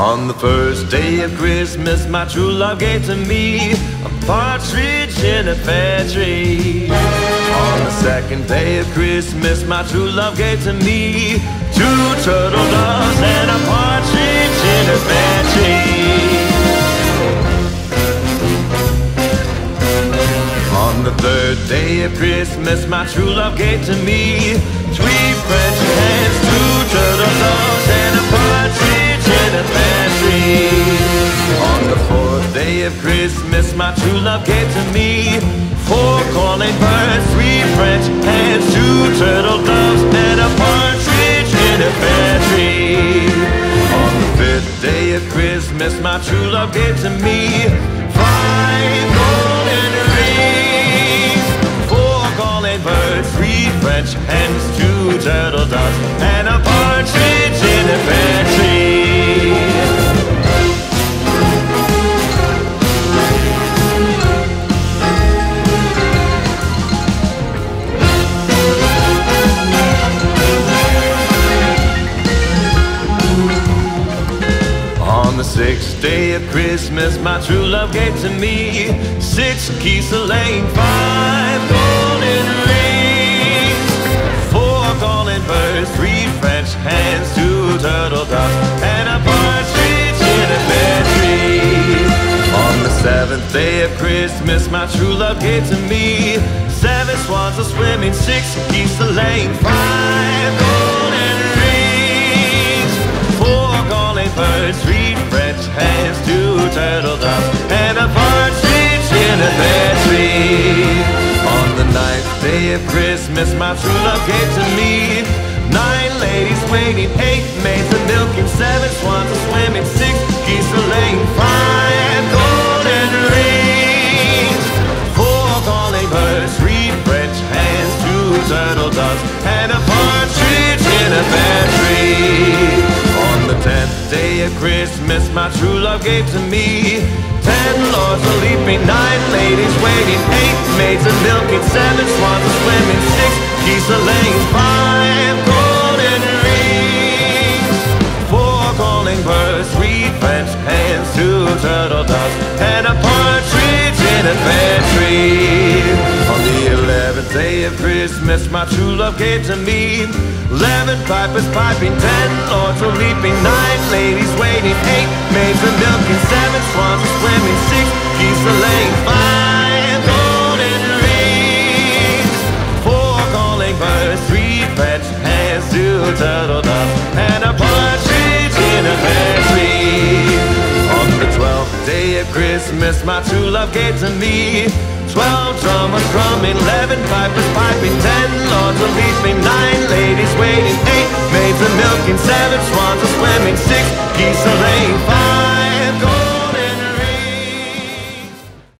On the first day of Christmas, my true love gave to me a partridge in a pear tree. On the second day of Christmas, my true love gave to me 2 turtle doves and a partridge in a pear tree. On the third day of Christmas, my true love gave to me 3 French hens, 2 turtle doves and a partridge in a pear tree. On the fourth day of Christmas, my true love gave to me 4 calling birds, 3 French hens, 2 turtle doves and a partridge in a pear tree. On the fifth day of Christmas, my true love gave to me 5 golden rings, 4 calling birds, 3 French hens, 2 turtle doves and a partridge in a pear tree. On the sixth day of Christmas, my true love gave to me 6 geese laying, 5 golden rings, 4 calling birds, 3 French hens, 2 turtle doves and a partridge in a pear tree. On the seventh day of Christmas, my true love gave to me 7 swans a swimming, 6 geese laying, 5 golden rings, 4 calling birds, 3 French hens, 2 turtle doves and a partridge in a pear tree. On the ninth day of Christmas, my true love gave to me 9 ladies waiting, 8 maids a milking, 7 swans a swimming, 6 geese a laying, 5 golden rings, 4 calling birds, 3 French hens, 2 turtle doves and a partridge in a pear tree. On the 10th day of Christmas, my true love gave to me 10 lords a leaping, 9 ladies waiting, 8 maids a milking, 7 swans a swimming, 6 geese a laying, 5 golden rings, 4 calling birds, 3 French hens, 2 turtle doves and a partridge in a pear tree. On the 11th day of Christmas, my true love gave to me 11 pipers piping, 10 lords a leaping, 9 ladies waiting, 8 maids a milking, 7 swans a swimming, 6 geese a laying, 5 golden rings, 4 calling birds, 3 French hens, 2 turtle doves and a partridge in a pear tree. On the 12th day of Christmas, my true love gave to me 12 drummers drumming, 11 pipers piping, 10 lords a leaping, 9 ladies waiting, 8 maids a milking, 7 swans a swimming, 6 geese a laying, 5